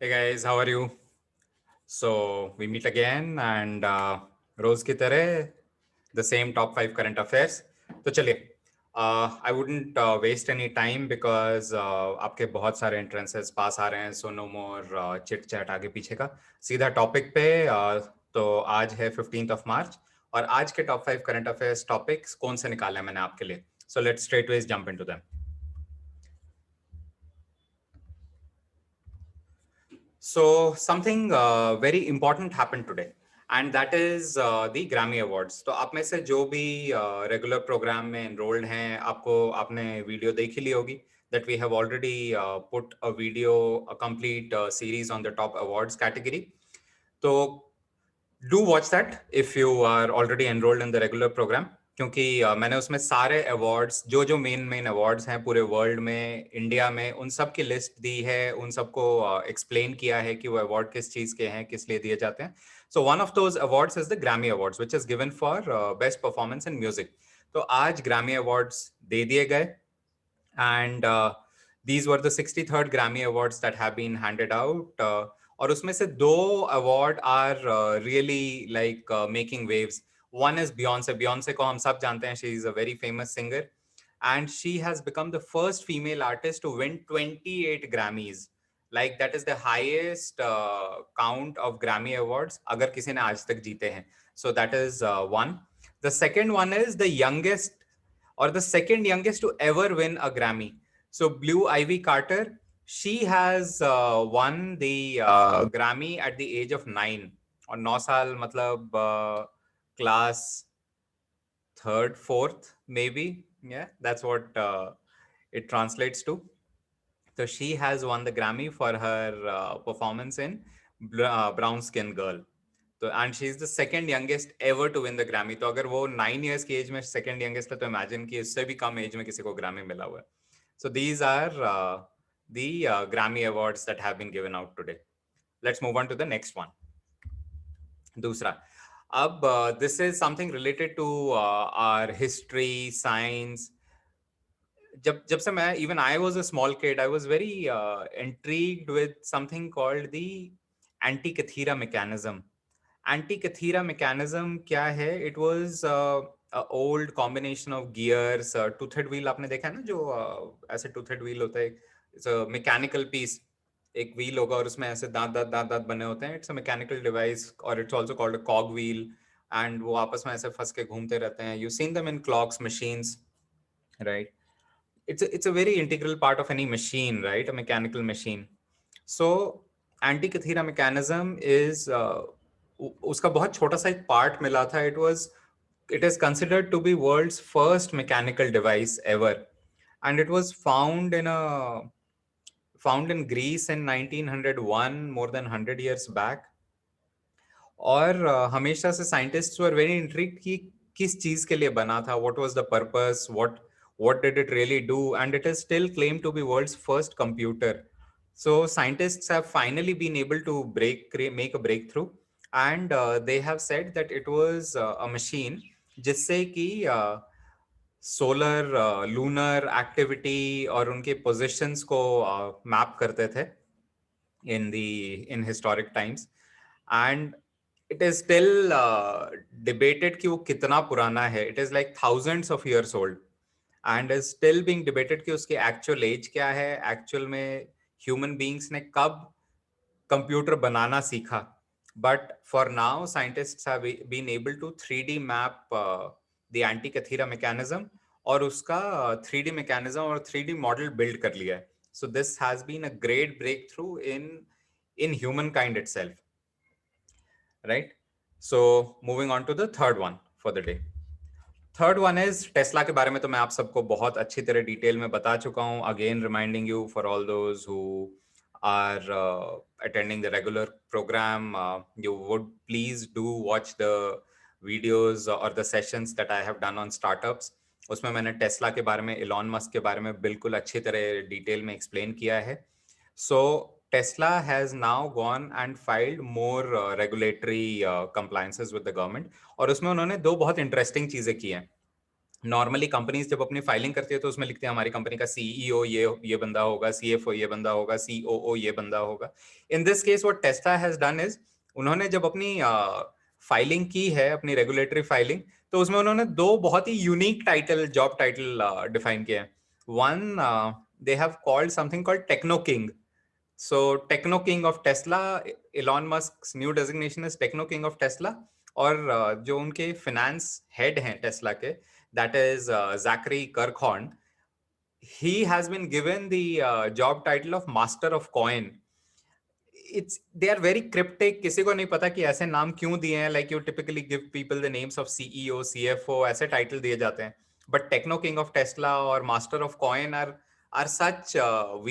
Hey guys, how are you? So we meet again and रोज की तरह the same top 5 current affairs. तो चलिए, I wouldn't waste any time because आपके बहुत सारे entrances पास आ रहे हैं, so no more chit chat आगे पीछे का. सीधा टॉपिक पे. तो आज है 15th of March और आज के top 5 current affairs topics कौन से निकाले हैं मैंने आपके लिए. So let's straightways jump into them. So something very important happened today, and that is the Grammy Awards. तो आप में से जो भी regular program में enrolled हैं, आपको आपने video देख ही ली होगी that we have already put a video, a complete series on the top awards category. तो do watch that if you are already enrolled in the regular program. क्योंकि मैंने उसमें सारे अवार्ड्स जो मेन अवार्ड्स हैं पूरे वर्ल्ड में, India में, उन सब की लिस्ट दी है, उन सबको एक्सप्लेन किया है कि वो अवार्ड किस चीज के हैं, किस लिए दिए जाते हैं. So one of those awards is the Grammy awards which is given for best performance in music. तो आज ग्रैमी अवार्ड्स दे दिए गए and these were the 63rd Grammy Awards that have been handed out. और उसमें से दो award are really like making waves. One is Beyonce. Beyonce को हम सब जानते हैं, she is a very famous singer and she has become the first female artist to win 28 Grammys. Like that is the highest count of Grammy awards अगर किसी ने आज तक जीते हैं. So that is one. The second one is the youngest or the second youngest to ever win a Grammy. So Blue Ivy Carter, she has won the Grammy at the age of 9. और 9 साल मतलब class third, fourth, maybe. Yeah, that's what it translates to. So she has won the Grammy for her performance in Brown Skin Girl. तो and she is the second youngest ever to win the Grammy. तो अगर वो 9 years की as में second youngest है तो imagine कि इससे भी कम एज में किसी को ग्रैमी मिला हुआ है. So these are the Grammy awards that have been given out today. Let's move on to the next one. दूसरा, अब this is something related to our history, science. जब जब से मैं even I was a small kid, I was very intrigued with something called the Antikythera mechanism. Antikythera mechanism क्या है? It was old combination of gears. Toothed wheel आपने देखा है ना, जो ऐसे टूथेड व्हील होता है. It's a mechanical piece. एक व्हील होगा और उसमें ऐसे दांत दांत दांत दांत बने होते हैं. इट्स अ मैकेनिकल डिवाइस और it's also called a कॉग wheel. And वो आपस में ऐसे फंस के घूमते रहते हैं. You seen them in clocks, machines, right? It's a very integral part of any machine, right? A mechanical machine. So anti-cathera mechanism is उसका बहुत छोटा सा एक पार्ट मिला था. It is considered to be world's first mechanical device ever, and it was found in Greece in 1901, more than 100 years back. और हमेशा से साइंटिस्ट्स वर वेरी इंट्रिग्ड कि किस चीज के लिए बना था, what was the purpose, what did it really do, and it is still claimed to be world's first computer. So scientists have finally been able to make a breakthrough, and they have said that it was a machine जिससे कि solar lunar activity और उनके positions को map करते थे in historic times. And it is still debated कि वो कितना पुराना है. It is like thousands of years old and is still being debated कि उसकी actual age क्या है, actual में human beings ने कब कंप्यूटर बनाना सीखा. But for now, scientists have been able to 3D map the anti-cathera mechanism और उसका 3D mechanism और 3D model build कर लिया है. So this has been a great breakthrough in humankind itself, right? So moving on to the third one for the day. Third one is Tesla के बारे में. तो मैं आप सबको बहुत अच्छी तरह डिटेल में बता चुका हूँ. Again reminding you for all those who are attending the regular program, you would please do watch the videos or the sessions that I have done on startups. उसमें मैंने टेस्ला के बारे में, इलॉन मस्क के बारे में बिल्कुल अच्छी तरह डिटेल में एक्सप्लेन किया है. So Tesla has now gone and filed more regulatory compliances with the government. और उसमें उन्होंने दो बहुत इंटरेस्टिंग चीजें की हैं. नॉर्मली कंपनीज जब अपनी फाइलिंग करती है तो उसमें लिखते हैं हमारी कंपनी का सीईओ ये बंदा होगा, सीएफओ ये बंदा होगा, सीओओ ये बंदा होगा. In this case what Tesla has done is, उन्होंने जब अपनी फाइलिंग की है, अपनी रेगुलेटरी फाइलिंग, तो उसमें उन्होंने दो बहुत ही unique title, job title define किए हैं. One, they have called something called Techno King. So Techno King of Tesla, Elon Musk's new designation is Techno King of Tesla. और जो उनके finance head हैं टेस्ला के, that is Zachary Kirkhorn, he has been given the job title of Master of Coin. It's, they are very cryptic. किसी को नहीं पता कि ऐसे नाम क्यों दिए हैं. Like you typically give people the names of CEO, CFO, ऐसे title दिए जाते हैं. But Techno King of Tesla और Master of Coin are such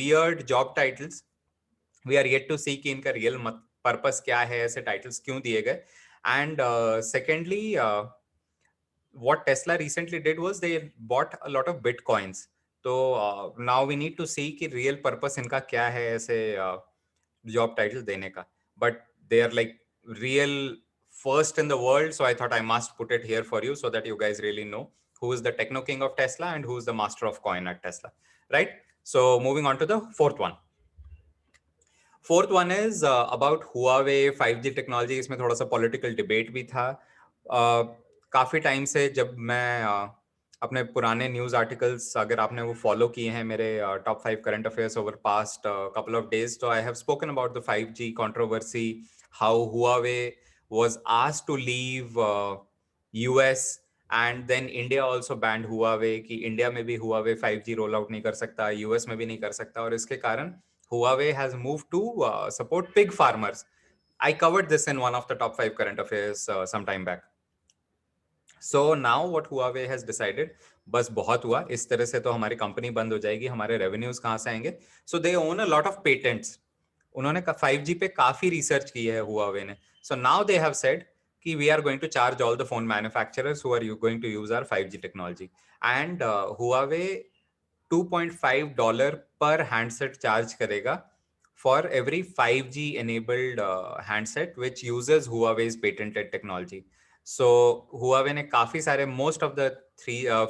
weird job titles. We are yet to see कि इनका रियल पर्पस क्या है, ऐसे टाइटल्स क्यों दिए गए. And secondly, what Tesla recently did was they bought a lot of bitcoins. तो now we need to see कि real purpose इनका क्या है ऐसे job title देने का. But they are like real first in the world, so I thought I must put it here for you so that you guys really know who is the Techno King of Tesla and who is the Master of Coin at Tesla, right? So moving on to the fourth one. Fourth one is about Huawei 5G technology. इसमें थोड़ा सा political debate भी था. काफी time से जब मैं अपने पुराने न्यूज आर्टिकल्स, अगर आपने वो फॉलो किए हैं, मेरे top 5 current affairs over past couple of days, तो I have spoken about the 5G controversy, how Huawei was asked to leave US and then India also banned Huawei, कि India में भी हुआवे 5G रोल आउट नहीं कर सकता, US में भी नहीं कर सकता, और इसके कारण Huawei has moved to support pig farmers. I covered this in one of the top 5 current affairs some time back. So now what Huawei has decided, बस बहुत हुआ, इस तरह से तो हमारी कंपनी बंद हो जाएगी, हमारे रेवेन्यूज कहाँ से आएंगे. So they own a lot of patents. उन्होंने 5G पे काफी रिसर्च की है Huawei ने. So now they have said कि we are going to charge all the phone manufacturers who are going to use our 5G technology. And Huawei $2.5 per handset charge करेगा for every 5G enabled handset which uses Huawei's patented technology. So Huawei ने काफी सारे, most of the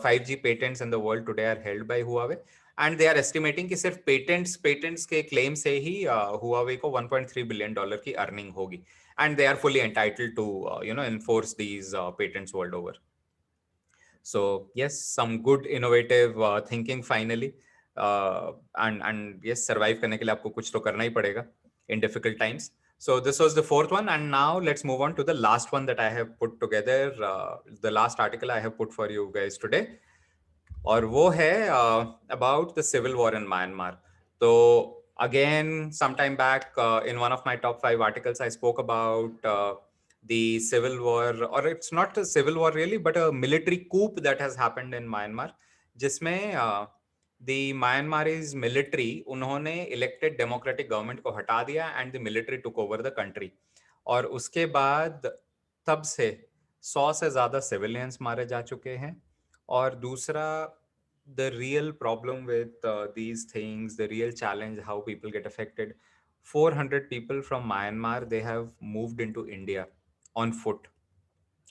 5G patents in the world today are held by Huawei, and they are estimating कि सिर्फ patents के claim से ही Huawei को $1.3 billion की earning होगी, and they are fully entitled to enforce these patents world over. So yes, some good innovative thinking finally, and yes, survive करने के लिए आपको कुछ तो करना ही पड़ेगा in difficult times. So this was the fourth one, and now let's move on to the last one that I have put together, the last article I have put for you guys today, और वो है about the civil war in Myanmar. So again, sometime back in one of my top 5 articles, I spoke about the civil war, or it's not a civil war really, but a military coup that has happened in Myanmar, जिसमें the Myanmarese military, उन्होंने elected democratic government को हटा दिया and the military took over the country. और उसके बाद तब से 100 से ज्यादा civilians मारे जा चुके हैं. और दूसरा, the real problem with these things, the real challenge, how people get affected, 400 people from Myanmar, they have moved into India on foot.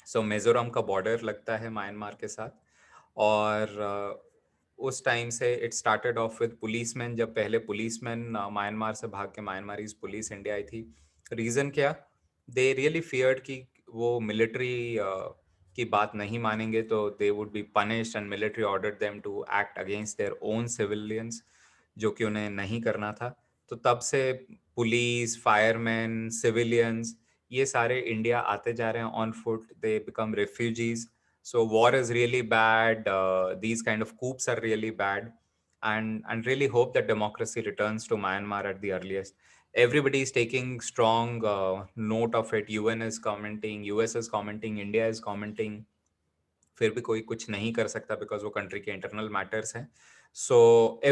So Mizoram का बॉर्डर लगता है म्यांमार के साथ, और उस टाइम से it started off with policeman. जब पहले पुलिसमैन म्यांमार से भाग के म्यांमारीज पुलिस इंडिया आई थी. रीजन क्या? दे रियली फियर्ड कि वो मिलिट्री की बात नहीं मानेंगे तो they would be punished, and military ordered them to act against their own civilians, जो कि उन्हें नहीं करना था. तो तब से पुलिस, फायरमैन, सिविलियंस, ये सारे इंडिया आते जा रहे हैं on foot. They become refugees. So war is really bad. These kind of coups are really bad, and really hope that democracy returns to Myanmar at the earliest. Everybody is taking strong note of it. UN is commenting, US is commenting, India is commenting. फिर भी कोई कुछ नहीं कर सकता because वो country के internal matters हैं. So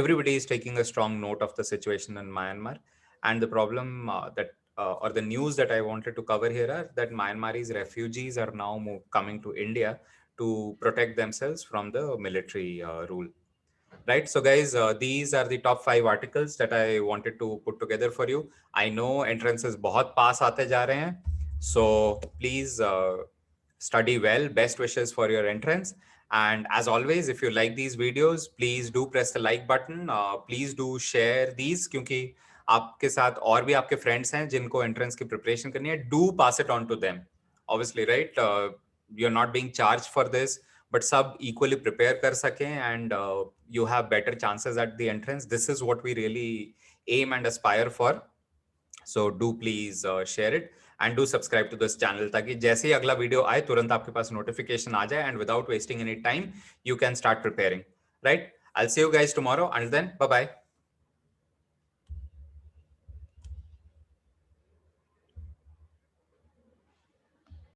everybody is taking a strong note of the situation in Myanmar, and the problem or the news that I wanted to cover here are that Myanmarese refugees are now coming to India to protect themselves from the military rule. Right. So guys, these are the top 5 articles that I wanted to put together for you. I know entrances बहुत पास आते जा रहे हैं. So please study well. Best wishes for your entrance. And as always, if you like these videos, please do press the like button. Please do share these, क्योंकि आपके साथ और भी आपके friends हैं जिनको entrance की preparation करनी है. Do pass it on to them. Obviously, right? You're not being charged for this, but सब equally prepare कर सकें and you have better chances at the entrance. This is what we really aim and aspire for. So do please share it and do subscribe to this channel ताकि जैसे ही अगला video आए तुरंत आपके पास notification आ जाए and without wasting any time you can start preparing. Right? I'll see you guys tomorrow. Until then, bye bye.